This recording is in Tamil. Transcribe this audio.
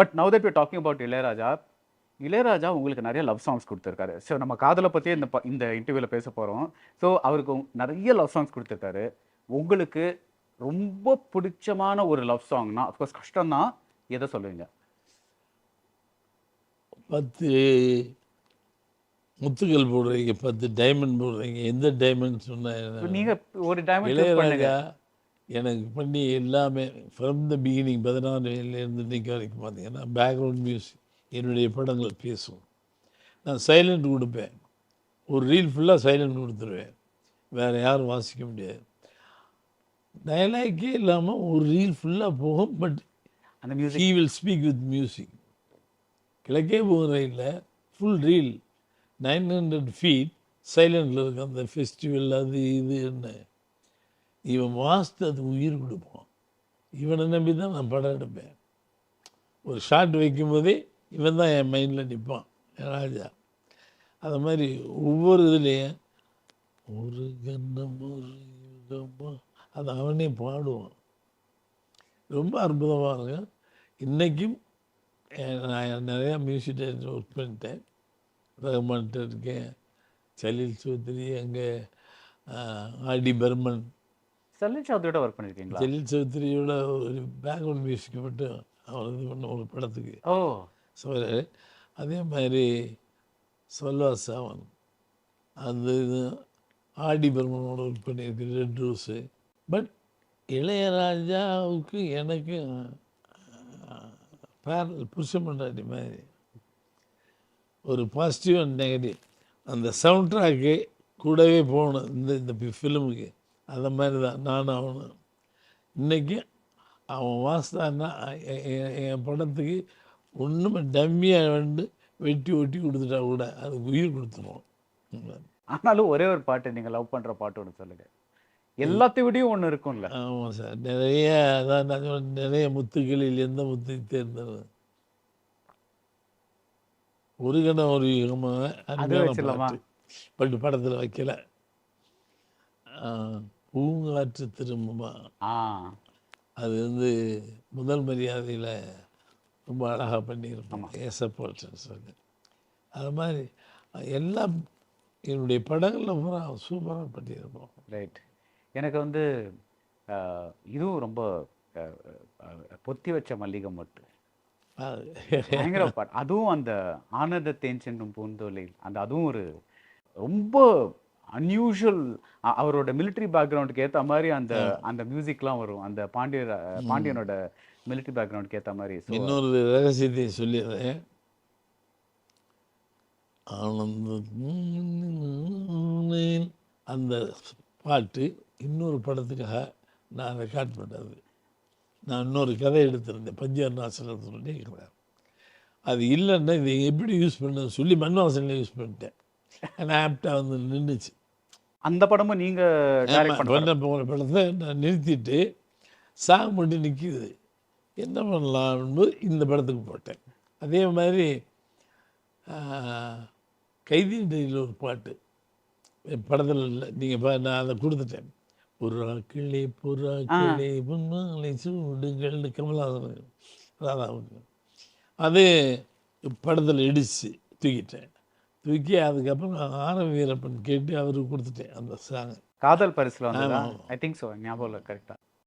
But now that you talking about Ilaiyaraaja உங்களுக்கு நிறைய லவ் சாங்ஸ் கொடுத்துருக்காரு. ஸோ நம்ம காதலை பற்றியே இந்த இன்டர்வியூவில் பேச போகிறோம். ஸோ அவருக்கு நிறைய லவ் சாங்ஸ் கொடுத்துருக்காரு. உங்களுக்கு ரொம்ப பிடிச்சமான ஒரு லவ் சாங்னா அஃப்கோர்ஸ் கஷ்டம்தான், எதை சொல்லுவீங்க? 10 முத்துக்கள் போடுறீங்க, 10 டைமண்ட் போடுறீங்க, எந்த டைமண்ட் சொன்னால் நீங்க ஒரு டைமண்ட் இளையராஜா எனக்கு பண்ணி எல்லாமே ஃப்ரம் த பிகினிங் 16 வயதுலேருந்து இன்னைக்கு வரைக்கும் பார்த்தீங்கன்னா பேக்ரவுண்ட் மியூசிக் என்னுடைய படங்கள் பேசும். நான் சைலண்ட் கொடுப்பேன், ஒரு ரீல் ஃபுல்லாக சைலண்ட் கொடுத்துருவேன், வேறு யாரும் வாசிக்க முடியாது. டயலாக்கே இல்லாமல் ஒரு ரீல் ஃபுல்லாக போகும், பட் அந்த music he will speak with music. கிழக்கே போகிற ரயிலில் ஃபுல் ரீல் 900 ஃபீட் சைலண்டில் இருக்கு. அந்த ஃபெஸ்டிவல் அது இது என்ன இவன் வாஸ்து அது உயிர் கொடுப்போம். இவனை நம்பி தான் நான் படம் எடுப்பேன். ஒரு ஷாட் வைக்கும்போதே இவன் தான் என் மைண்டில் நிற்பான், என் ராஜா. அது மாதிரி ஒவ்வொரு இதுலேயும் ஒரு கண்ணம் ஒரு யுகமா அது அவனே பாடுவான். ரொம்ப அற்புதமாக இருக்கும். இன்றைக்கும் நான் நிறையா மியூசிக் டைரக்டர் ஒர்க் பண்ணிட்டேன். ரஹ்மான்கிட்ட இருக்கேன், சலீல் சௌத்ரி, அங்கே ஆடி பர்மன். சலீல் சௌத்ரியோட ஒர்க் பண்ணியிருக்கீங்களா? சலீல் சௌத்ரியோட ஒரு பேக்ரவுண்ட் மியூசிக் மட்டும் அவர் இது பண்ண ஒரு படத்துக்கு. ஓ ஸோ அதே மாதிரி சொல்வா சாவன் அந்த இது ஆடி பர்மனோட ஒர்க் பண்ணியிருக்கு, ரெட் ரோஸு. பட் இளையராஜாவுக்கு எனக்கு பேரல் புருஷன் பண்டாட்டி மாதிரி ஒரு பாசிட்டிவ் அண்ட் நெகட்டிவ். அந்த சவுண்ட் ட்ராக்கு கூடவே போகணும் இந்த ஃபிலிமுக்கு. அந்த மாதிரி தான் நானும் அவனும். இன்றைக்கி அவன் வாசித்தான்னா என் படத்துக்கு ஒன்றுமே டம்மியாக வந்து வெட்டி ஒட்டி கொடுத்துட்டா கூட அதுக்கு உயிர் கொடுத்துருவோம். ஆனாலும் ஒரே ஒரு பாட்டு, நீங்கள் லவ் பண்ணுற பாட்டு ஒன்று சொல்லுங்க. எல்லாத்தையும் விடையும் ஒன்று இருக்கும்ல. ஆமாம் சார், நிறைய அதான் நான் சொன்னேன், நிறைய முத்துக்களில் எந்த முத்தை தேர்ந்தது ஒரு கணம் ஒரு யுகமாக பாட்டு. பட் படத்தில் வைக்கல. பூங்காற்று திரும்புமா அது வந்து முதல் மரியாதையில் ரொம்ப அழகாக பண்ணியிருப்போம், ஏசப்போல்ட்டுன்னு சொல்லி. அது மாதிரி எல்லாம் என்னுடைய படங்களில் பூரா சூப்பராக பண்ணியிருப்போம். ரைட். எனக்கு வந்து இதுவும் ரொம்ப பொத்தி வச்ச மல்லிகை மொட்டு பயங்கர பாட்டு. அதுவும் அந்த ஆனந்த தேன் சென்றும் பூந்தோலை அந்த அதுவும் ஒரு ரொம்ப அன்யூஷுவல். அவரோட மிலிட்ரி பேக்ரவுண்டுக்கு ஏற்ற மாதிரி அந்த அந்த மியூசிக்லாம் வரும். அந்த பாண்டியனோட மிலிட்ரி பேக்ரவுண்டுக்கு ஏற்ற மாதிரி. இன்னொரு ரகசியத்தை சொல்லிடுறேன். ஆனந்த அந்த பாட்டு இன்னொரு படத்துக்காக நான் ரெக்கார்ட் பண்ணது. நான் இன்னொரு கதை எடுத்திருந்தேன், பஞ்சார் நாசனம் சொல்லி. அது இல்லைன்னா இதை எப்படி யூஸ் பண்ண சொல்லி மண்வாசனில் யூஸ் பண்ணிட்டேன். ஆனால் ஆப்டாக வந்து நின்றுச்சு. அந்த படமும் நீங்கள் பண்ண போகிற படத்தை நான் நிறுத்திட்டு சாங் மட்டும் நிற்கிது, என்ன பண்ணலாம்னு இந்த படத்துக்கு போட்டேன். அதே மாதிரி கைதியில் ஒரு பாட்டு படத்தில் இல்லை, நீங்கள் நான் அதை கொடுத்துட்டேன். புறாக்கிளே புறாக்கிளே முன்னாலை சூடுகள்னு கமலஹாசன் ராதாவுக்கு. அது படத்தில் இடிச்சு தூக்கிட்டேன். தூக்கி அதுக்கப்புறம் ஆரம் வீரப்பன் கேட்டு அவருக்கு கொடுத்துட்டேன் அந்த சாங். காதல் பரிசில் வந்து ஐ திங்க் ஸோ, ஞாபகம் இல்லை கரெக்டாக.